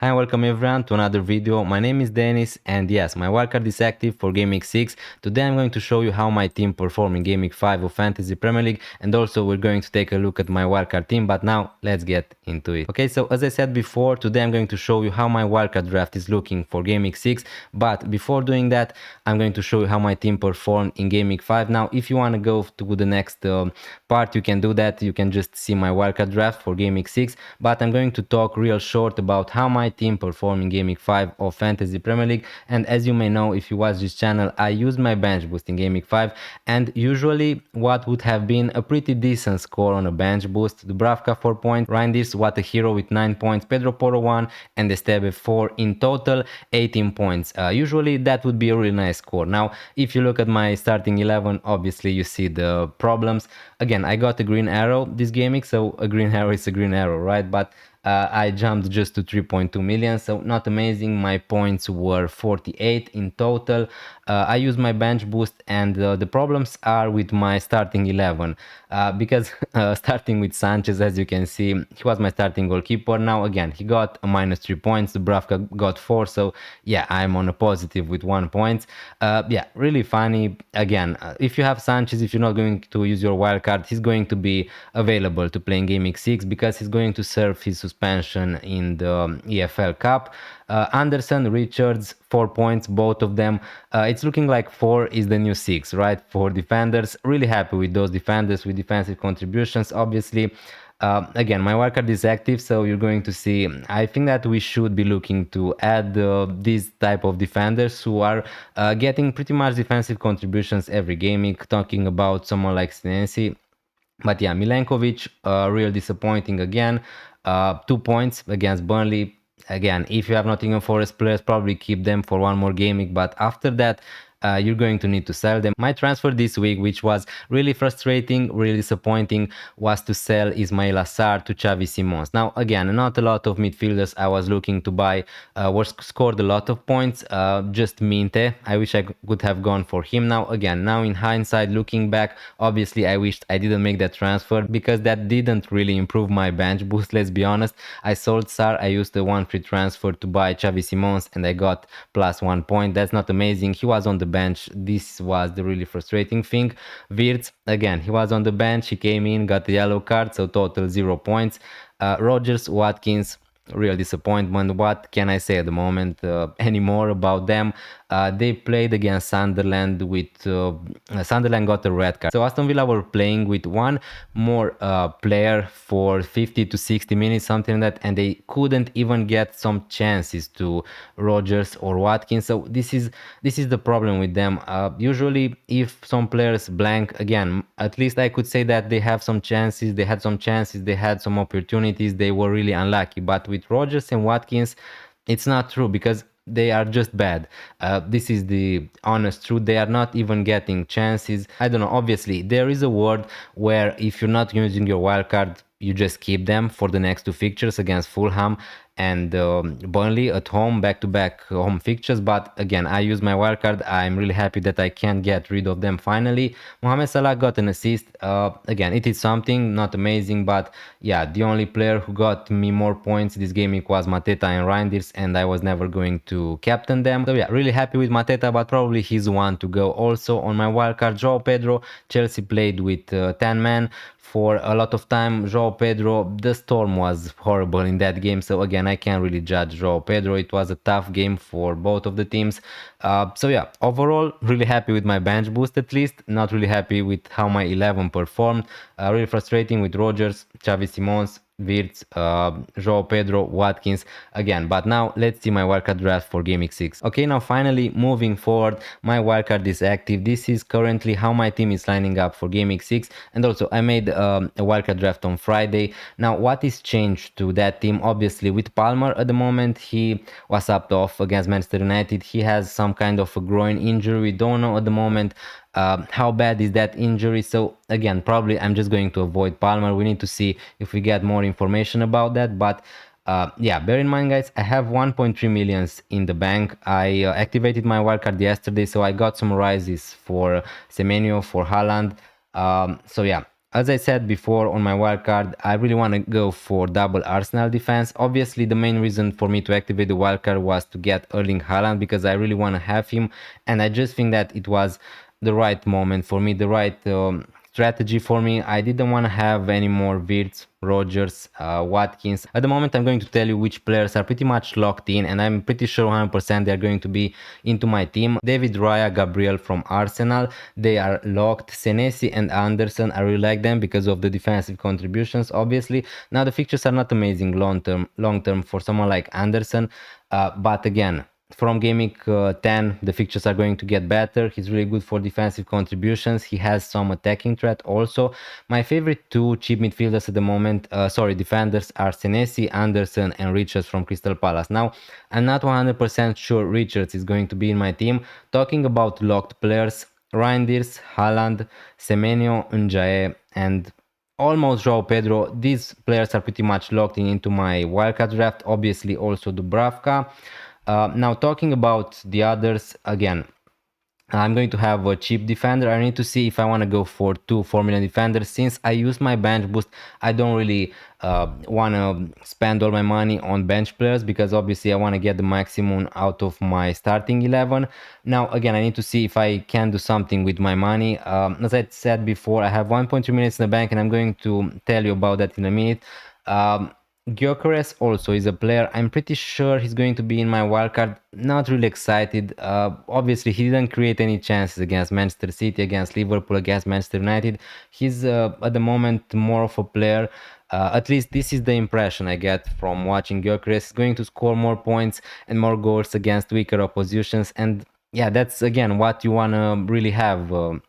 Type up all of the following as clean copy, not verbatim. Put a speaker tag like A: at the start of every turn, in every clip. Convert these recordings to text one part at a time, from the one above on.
A: Hi and welcome everyone to another video. My name is Dennis and yes, my wildcard is active for Game Week 6. Today I'm going to show you how my team performed in Game Week 5 of Fantasy Premier League, and also we're going to take a look at my wildcard team, but now let's get into it. Okay, so as I said before, today I'm going to show you how my wildcard draft is looking for Game Week 6, but before doing that, I'm going to show you how my team performed in Game Week 5. Now, if you want to go to the next part, you can do that. You can just see my wildcard draft for Game Week 6, but I'm going to talk real short about how my team performed in Game Week 5 of Fantasy Premier League. And as you may know, if you watch this channel, I use my bench boost in Game Week 5, and usually what would have been a pretty decent score on a bench boost: Dubravka 4 points, Reinders, what a hero, with 9 points, Pedro Porro 1, and Esteve 4, in total 18 points. Usually that would be a really nice score. Now, if you look at my starting 11, obviously you see the problems. Again, I got a green arrow this Game Week, so a green arrow is a green arrow, right? But I jumped just to 3.2 million, so not amazing. My points were 48 in total. I used my bench boost, and the problems are with my starting 11 because starting with Sanchez, as you can see, he was my starting goalkeeper. Now again, he got a -3 points, Dubravka got 4, so yeah, I'm on a positive with 1 point. Yeah, really funny. Again, if you have Sanchez, if you're not going to use your wildcard, he's going to be available to play in Game Week 6 because he's going to serve his suspension in the EFL Cup. Anderson, Richards, 4 points, both of them. It's looking like 4 is the new 6, right? For defenders, really happy with those defenders with defensive contributions, obviously. Again, my wildcard is active, so you're going to see. I think that we should be looking to add these type of defenders who are getting pretty much defensive contributions every game. Talking about someone like Senesi. But yeah, Milenkovic, real disappointing again. 2 points against Burnley. Again, if you have Nottingham Forest players, probably keep them for one more game week. But after that, you're going to need to sell them. My transfer this week, which was really frustrating, really disappointing, was to sell Ismail Assar to Xavi Simons. Now, again, not a lot of midfielders I was looking to buy scored a lot of points. Just Minte. I wish I could have gone for him. Now, again, now in hindsight, looking back, obviously I wished I didn't make that transfer because that didn't really improve my bench boost. Let's be honest. I sold Sar. I used the one free transfer to buy Xavi Simons, and I got +1 point. That's not amazing. He was on the bench. This was the really frustrating thing. Wirtz, again, he was on the bench. He came in, got the yellow card, so total 0 points. Rogers, Watkins, real disappointment. What can I say at the moment anymore about them? They played against Sunderland with Sunderland got a red card, so Aston Villa were playing with one more player for 50 to 60 minutes, something like that, and they couldn't even get some chances to Rogers or Watkins. So this is the problem with them. Usually if some players blank, again, at least I could say that they have some chances, they had some chances, they had some opportunities, they were really unlucky. But with Rogers and Watkins, it's not true because they are just bad. This is the honest truth. They are not even getting chances. I don't know. Obviously, there is a world where if you're not using your wildcard, you just keep them for the next 2 fixtures against Fulham and Burnley at home, back-to-back home fixtures. But again, I use my wildcard. I'm really happy that I can get rid of them finally. Mohamed Salah got an assist. Again, it is something, not amazing, but yeah, the only player who got me more points this game was Mateta and Reinders, and I was never going to captain them. So yeah, really happy with Mateta, but probably he's one to go. Also on my wildcard, João Pedro. Chelsea played with 10 men for a lot of time. João Pedro, the storm was horrible in that game, so again, I can't really judge João Pedro. It was a tough game for both of the teams. So yeah, overall, really happy with my bench boost at least. Not really happy with how my 11 performed. Really frustrating with Rogers, Xavi Simons, Wirtz, João Pedro, Watkins again. But now let's see my wildcard draft for Game Week 6. Okay, now finally moving forward, my wildcard is active. This is currently how my team is lining up for Game Week 6, and also I made a wildcard draft on Friday. Now what is changed to that team? Obviously with Palmer at the moment, he was subbed off against Manchester United. He has some kind of a groin injury. We don't know at the moment how bad is that injury. So again, probably I'm just going to avoid Palmer. We need to see if we get more information about that. But yeah, bear in mind, guys, I have 1.3 millions in the bank. I activated my wildcard yesterday, so I got some rises for Semenyo, for Haaland. So yeah, as I said before on my wildcard, I really want to go for double Arsenal defense. Obviously, the main reason for me to activate the wildcard was to get Erling Haaland because I really want to have him, and I just think that it was the right moment for me, the right strategy for me. I didn't want to have any more Wirtz, Rogers, Watkins. At the moment, I'm going to tell you which players are pretty much locked in, and I'm pretty sure 100% they're going to be into my team. David Raya, Gabriel from Arsenal, they are locked. Senesi and Anderson, I really like them because of the defensive contributions, obviously. Now, the fixtures are not amazing long term for someone like Anderson, but again, from game week 10 the fixtures are going to get better. He's really good for defensive contributions. He has some attacking threat also. My favorite two cheap midfielders at the moment, defenders, are Senesi, Anderson and Richards from Crystal Palace. Now, I'm not 100% sure Richards is going to be in my team. Talking about locked players, Reinders, Haaland, Semenyo, Njae and almost Joao Pedro. These players are pretty much locked in into my wildcard draft. Obviously also Dubravka. Now talking about the others, again, I'm going to have a cheap defender. I need to see if I want to go for 4 million defenders. Since I use my bench boost, I don't really want to spend all my money on bench players because obviously I want to get the maximum out of my starting 11. Now, again, I need to see if I can do something with my money. As I said before, I have 1.3 minutes in the bank and I'm going to tell you about that in a minute. Gyökeres also is a player. I'm pretty sure he's going to be in my wildcard. Not really excited. Obviously, he didn't create any chances against Manchester City, against Liverpool, against Manchester United. He's at the moment more of a player. At least this is the impression I get from watching Gyökeres. He's going to score more points and more goals against weaker oppositions. And yeah, that's again what you want to really have.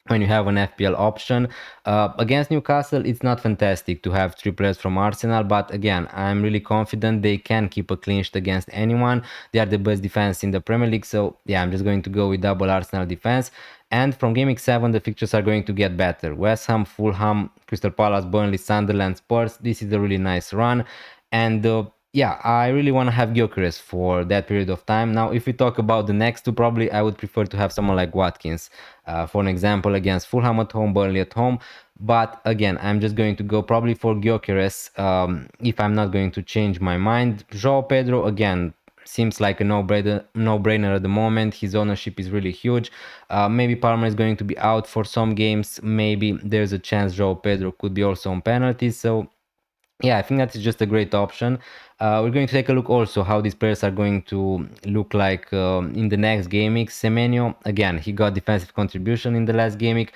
A: When you have an FPL option. Against Newcastle, it's not fantastic to have 3 players from Arsenal, but again, I'm really confident they can keep a clean sheet against anyone. They are the best defense in the Premier League, so yeah, I'm just going to go with double Arsenal defense. And from Game Week 7, the fixtures are going to get better. West Ham, Fulham, Crystal Palace, Burnley, Sunderland, Spurs. This is a really nice run. And yeah, I really want to have Gyökeres for that period of time. Now, if we talk about the next two, probably I would prefer to have someone like Watkins, for an example, against Fulham at home, Burnley at home. But again, I'm just going to go probably for Gyökeres if I'm not going to change my mind. Joao Pedro, again, seems like a no-brainer at the moment. His ownership is really huge. Maybe Palmer is going to be out for some games. Maybe there's a chance Joao Pedro could be also on penalties. So yeah, I think that is just a great option. We're going to take a look also how these players are going to look like in the next game week. Semenyo, again, he got defensive contribution in the last game week.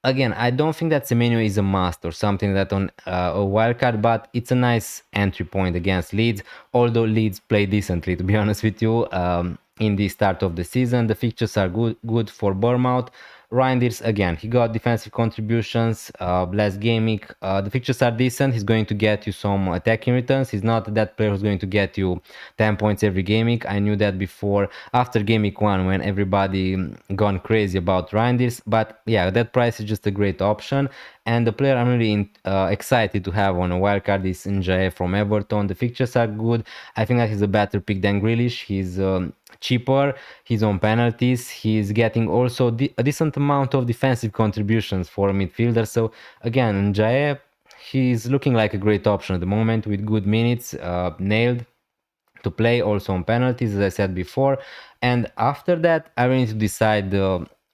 A: Again, I don't think that Semenyo is a must or something that on a wildcard, but it's a nice entry point against Leeds, although Leeds play decently, to be honest with you. In the start of the season, the fixtures are good for Bournemouth. Reinders, again, he got defensive contributions last game week. The fixtures are decent. He's going to get you some attacking returns. He's not that player who's going to get you 10 points every game week. I knew that before, after game week 1, when everybody gone crazy about Reinders. But yeah, that price is just a great option. And the player I'm really excited to have on a wildcard is Njae from Everton. The fixtures are good. I think that he's a better pick than Grealish. He's cheaper. He's on penalties. He's getting also a decent amount of defensive contributions for a midfielder. So again, Njae, he's looking like a great option at the moment with good minutes, nailed to play also on penalties, as I said before. And after that, I will need to decide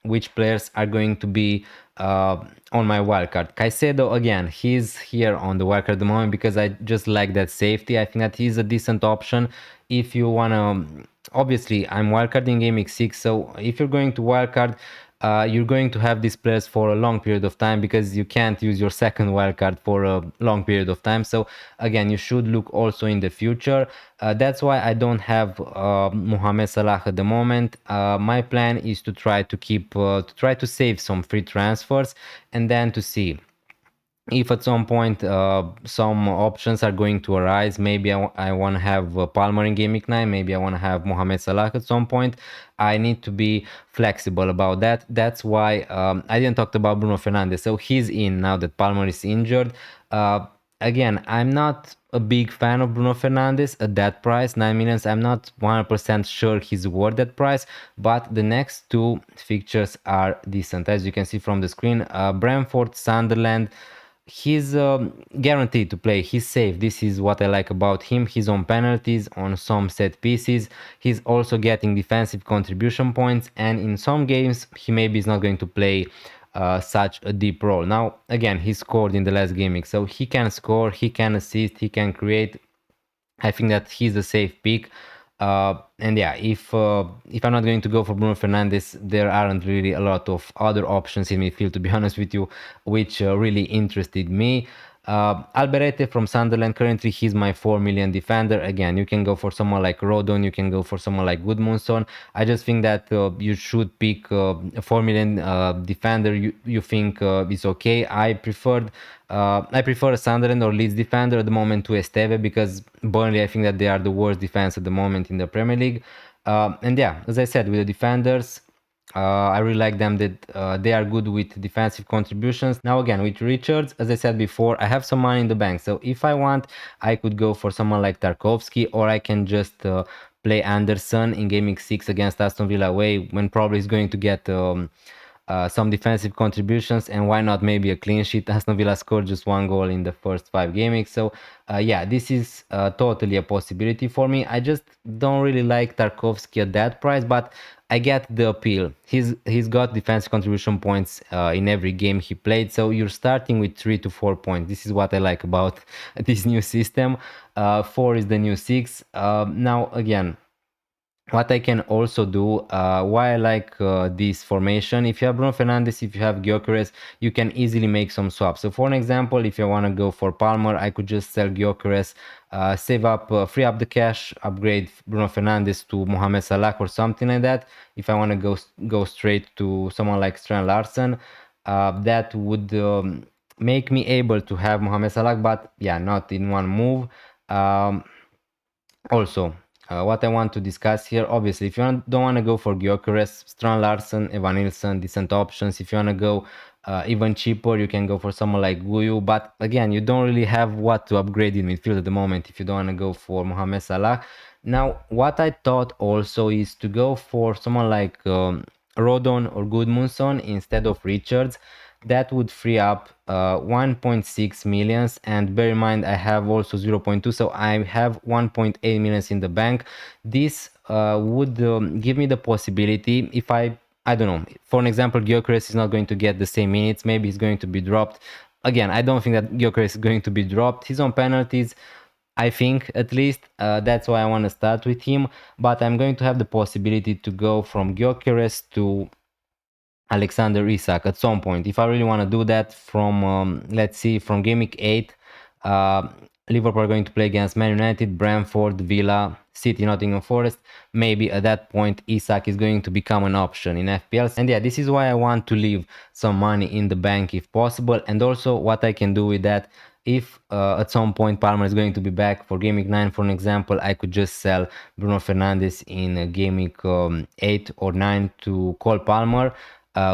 A: which players are going to be on my wildcard. Caicedo, again, he's here on the wildcard at the moment because I just like that safety. I think that he's a decent option if you want to. Obviously, I'm wildcarding game week 6, so if you're going to wildcard, you're going to have these players for a long period of time because you can't use your second wildcard for a long period of time. So again, you should look also in the future. That's why I don't have Mohamed Salah at the moment. My plan is to try to save some free transfers and then to see if at some point some options are going to arise. Maybe I want to have Palmer in game week 9, maybe I want to have Mohamed Salah at some point. I need to be flexible about that. That's why I didn't talk about Bruno Fernandes, so he's in now that Palmer is injured. again, I'm not a big fan of Bruno Fernandes at that price, 9 millions. I'm not 100% sure he's worth that price, but the next two fixtures are decent. As you can see from the screen, Brentford, Sunderland, he's guaranteed to play. He's safe. This is what I like about him. He's on penalties, on some set pieces. He's also getting defensive contribution points, and in some games, he maybe is not going to play such a deep role. Now, again, he scored in the last gaming, so he can score, he can assist, he can create. I think that he's a safe pick. And yeah, if I'm not going to go for Bruno Fernandes, there aren't really a lot of other options in midfield, to be honest with you, which really interested me. Alberete from Sunderland, currently he's my 4 million defender. Again, you can go for someone like Rodon, you can go for someone like Goodmanson. I just think that you should pick a 4 million defender you think is okay. I prefer a Sunderland or Leeds defender at the moment to Esteve, because Burnley, I think that they are the worst defense at the moment in the Premier League. And yeah, as I said, with the defenders, I really like them, that they are good with defensive contributions. Now again, with Richards, as I said before, I have some money in the bank. So if I want, I could go for someone like Tarkovsky, or I can just play Anderson in Gaming 6 against Aston Villa away, when probably he's going to get some defensive contributions, and why not maybe a clean sheet. Aston Villa scored just one goal in the first 5 gaming, so yeah, this is totally a possibility for me. I just don't really like Tarkovsky at that price, but I get the appeal. He's got defensive contribution points in every game he played, so you're starting with 3 to 4 points. This is what I like about this new system. 4 is the new 6. Now again, what I can also do, why I like this formation, if you have Bruno Fernandes, if you have Gyökeres, you can easily make some swaps. So for an example, if you want to go for Palmer, I could just sell Gyökeres, save up, free up the cash, upgrade Bruno Fernandes to Mohamed Salah or something like that. If I want to go straight to someone like Strand Larsen, that would make me able to have Mohamed Salah, but yeah, not in one move. Also, what I want to discuss here, obviously, if you don't want to go for Gyökeres, Strand Larsen, Evan Nilsson, decent options. If you want to go even cheaper, you can go for someone like Guyu. But again, you don't really have what to upgrade in midfield at the moment if you don't want to go for Mohamed Salah. Now, what I thought also is to go for someone like Rodon or Goodmanson instead of Richards. That would free up 1.6 millions, and bear in mind I have also 0.2, so I have 1.8 millions in the bank. This would give me the possibility, if I don't know, for an example, Gyökeres is not going to get the same minutes, maybe he's going to be dropped. Again, I don't think that Gyökeres is going to be dropped. He's on penalties, I think, at least. That's why I want to start with him, but I'm going to have the possibility to go from Gyökeres to Alexander Isak at some point. If I really want to do that, from let's see, from game week 8, uh, Liverpool are going to play against Man United, Brentford, Villa, City, Nottingham Forest. Maybe at that point Isak is going to become an option in FPL. And yeah, this is why I want to leave some money in the bank if possible. And also what I can do with that, if at some point Palmer is going to be back for game week 9, for an example, I could just sell Bruno Fernandes in game week 8 or 9 to call Palmer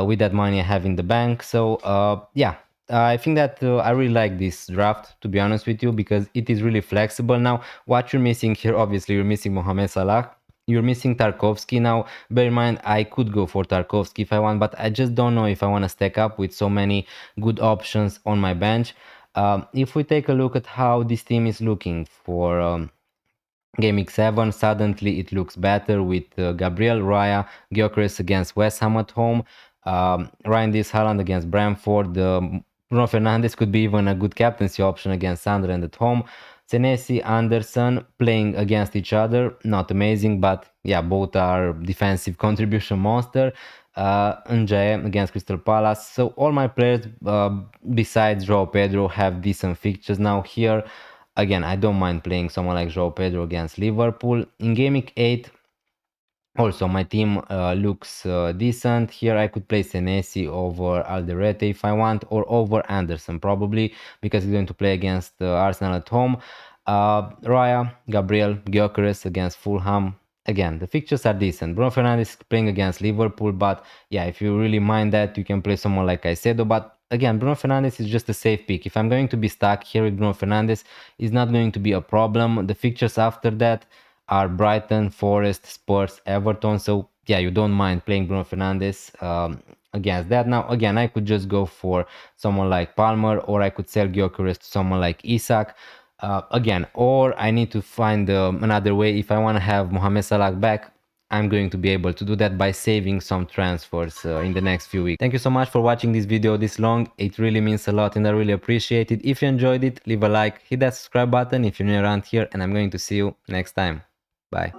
A: with that money I have in the bank. So yeah, I think that I really like this draft, to be honest with you, because it is really flexible. Now, what you're missing here, obviously, you're missing Mohamed Salah. You're missing Tarkovsky. Now, bear in mind, I could go for Tarkovsky if I want, but I just don't know if I want to stack up with so many good options on my bench. If we take a look at how this team is looking for Game week 7, suddenly it looks better with Gabriel Raya, Gyökeres against West Ham at home, Ryan Dias Haaland against Brentford, Bruno Fernandes could be even a good captaincy option against Sunderland at home, Senesi, Anderson playing against each other, not amazing, but yeah, both are defensive contribution monster. Njae against Crystal Palace. So all my players besides Joao Pedro have decent fixtures. Now here, again, I don't mind playing someone like Joao Pedro against Liverpool. In Game Week 8, also my team looks decent. Here I could play Senesi over Alderete if I want, or over Anderson probably, because he's going to play against Arsenal at home. Raya, Gabriel, Gyökeres against Fulham. Again, the fixtures are decent. Bruno Fernandes playing against Liverpool, but yeah, if you really mind that, you can play someone like Caicedo. But again, Bruno Fernandes is just a safe pick. If I'm going to be stuck here with Bruno Fernandes, it's not going to be a problem. The fixtures after that are Brighton, Forest, Spurs, Everton. So yeah, you don't mind playing Bruno Fernandes against that. Now, again, I could just go for someone like Palmer, or I could sell Gyökeres to someone like Isak. Again, or I need to find another way. If I want to have Mohamed Salah back, I'm going to be able to do that by saving some transfers in the next few weeks. Thank you so much for watching this video this long. It really means a lot and I really appreciate it. If you enjoyed it, leave a like, hit that subscribe button if you're new around here, and I'm going to see you next time. Bye.